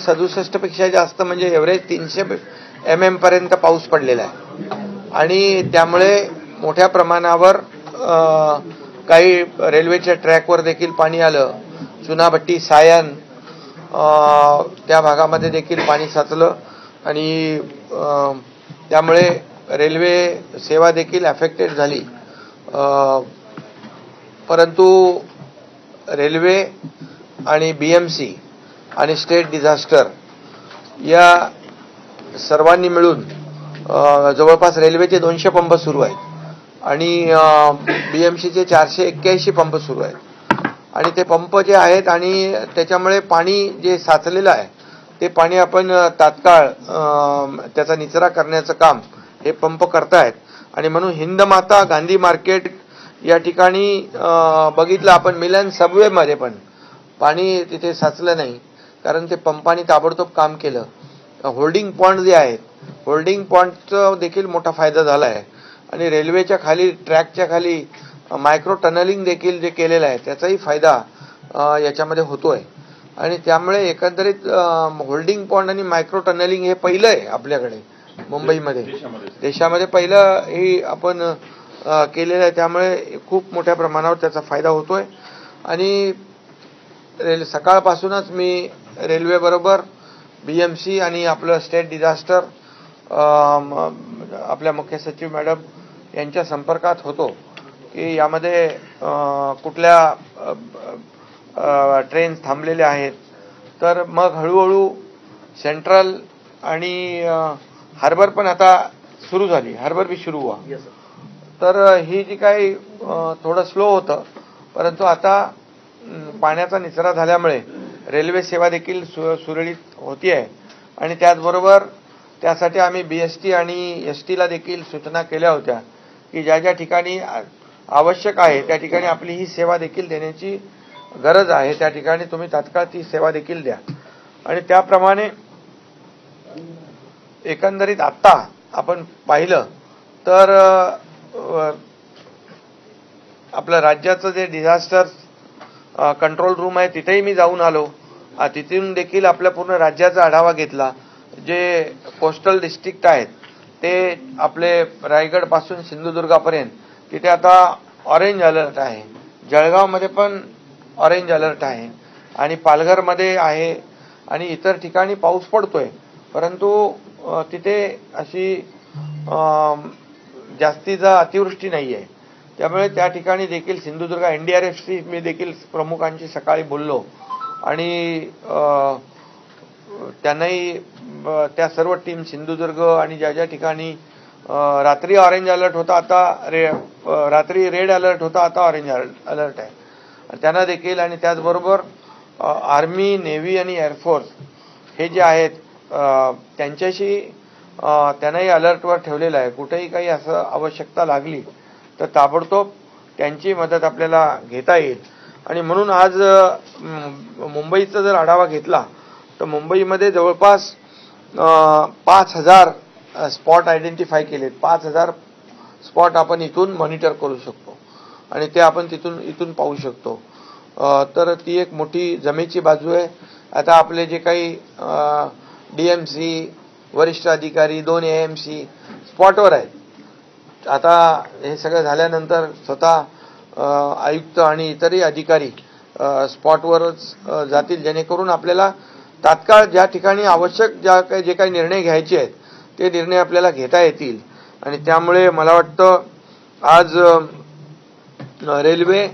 67 पेक्षा जास्त म्हणजे एव्हरेज 300 mm पर्यंत पाऊस पडलेला आहे आणि त्यामुळे मोठ्या प्रमाणावर काही रेल्वेच्या ट्रॅकवर देखील पाणी आलं. चुनाभट्टी सायन त्या भागामध्ये देखील पाणी साचलं आणि त्यामुळे रेल्वे सेवा देखील अफेक्टेड झाली. परंतु रेल्वे आणि BMC आणि स्टेट डिझास्टर या सर्वांनी मिळून जवळपास रेल्वेचे 200 पंप सुरू आहेत आणि BMCचे 481 पंप सुरू आहेत आणि ते पंप जे आहेत आणि त्याच्यामुळे पाणी जे साचलेलं आहे ते पाणी आपण तात्काळ त्याचा निचरा करण्याचं काम हे पंप करतायत. आणि म्हणून हिंदमाता गांधी मार्केट या ठिकाणी बघितलं आपण मिलन सबवेमध्ये पण पाणी तिथे साचलं नाही कारण ते पंपाने ताबडतोब काम केलं. होल्डिंग पॉइंट जे आहेत होल्डिंग पॉइंटचा देखील मोठा फायदा झाला आहे आणि रेल्वेच्या खाली ट्रॅकच्या खाली मायक्रो टनलिंग देखील जे केलेलं आहे त्याचाही फायदा याच्यामध्ये होतोय आणि त्यामुळे एकंदरीत होल्डिंग पॉइंट आणि मायक्रो टनलिंग हे पहिलं आहे आपल्याकडे मुंबईमध्ये देशामध्ये पहिलं हे आपण केलेलं आहे. त्यामुळे खूप मोठ्या प्रमाणावर त्याचा फायदा होतोय आणि सकाळपासूनच मी रेल्वेबरोबर BMC आणि आपलं स्टेट डिझास्टर आपल्या मुख्य सचिव मॅडम यांच्या संपर्कात होतो की यामध्ये कुठल्या ट्रेन्स थांबलेल्या आहेत. तर मग हळूहळू सेंट्रल आणि हार्बर पण आता सुरू झाली. हार्बर बी सुरू व्हा. तर ही जी काही थोडं स्लो होतं परंतु आता पाण्याचा निचरा झाल्यामुळे रेल्वे सेवा देखील सुरळीत होती आहे आणि त्याचबरोबर त्यासाठी आम्ही BST आणि STला देखील सूचना केल्या होत्या की ज्या ज्या ठिकाणी आवश्यक आहे त्या ठिकाणी आपली ही सेवा देखील देण्याची गरज आहे त्या ठिकाणी तुम्ही तात्काळ ती सेवा देखील द्या. आणि त्याप्रमाणे एकंदरीत आत्ता आपण पाहिलं तर आपलं राज्याचं जे डिझास्टर कंट्रोल रूम आहे तिथेही मी जाऊन आलो. तिथून देखील आपल्या पूर्ण राज्याचा आढावा घेतला. जे कोस्टल डिस्ट्रिक्ट आहेत ते आपले रायगडपासून सिंधुदुर्गापर्यंत तिथे आता ऑरेंज अलर्ट आहे. जळगावमध्ये पण ऑरेंज अलर्ट आहे आणि पालघरमध्ये आहे आणि इतर ठिकाणी पाऊस पडतोय परंतु तिथे अशी जास्तीचा अतिवृष्टी नाही आहे. त्यामुळे त्या ठिकाणी देखील सिंधुदुर्ग NDRFची मी देखील प्रमुखांशी सकाळी बोललो आणि त्यांनाही त्या सर्व टीम सिंधुदुर्ग आणि ज्या ज्या ठिकाणी रात्री ऑरेंज अलर्ट होता आता रात्री रेड अलर्ट होता आता ऑरेंज अलर्ट आहे त्यांना देखील आणि त्याचबरोबर आर्मी नेव्ही आणि एअरफोर्स हे जे आहेत त्यांच्याशी त्यांनाही अलर्टवर ठेवलेलं आहे. कुठेही काही असं आवश्यकता लागली तर ताबडतोब त्यांची मदत आपल्याला घेता येईल. आणि म्हणून आज मुंबईचा जर आढावा घेतला तर मुंबईमध्ये जवळपास 5000 स्पॉट आयडेंटिफाय केलेत. 5000 स्पॉट आपण इथून मॉनिटर करू शकतो आणि ते आपण इथून पाहू शकतो. तर ती एक मोठी जमेची बाजू आहे. आता आपले जे काही DMC वरिष्ठ अधिकारी 2 AMC स्पॉटवर आहेत. आता हे सगळं झाल्यानंतर स्वतः आयुक्त आणि इतरही अधिकारी स्पॉटवरच जातील जेणेकरून आपल्याला तात्काळ ज्या ठिकाणी आवश्यक जे काही निर्णय घ्यायचे आहेत ते निर्णय आपल्याला घेता येतील. आणि त्यामुळे मला वाटतं आज रेल्वे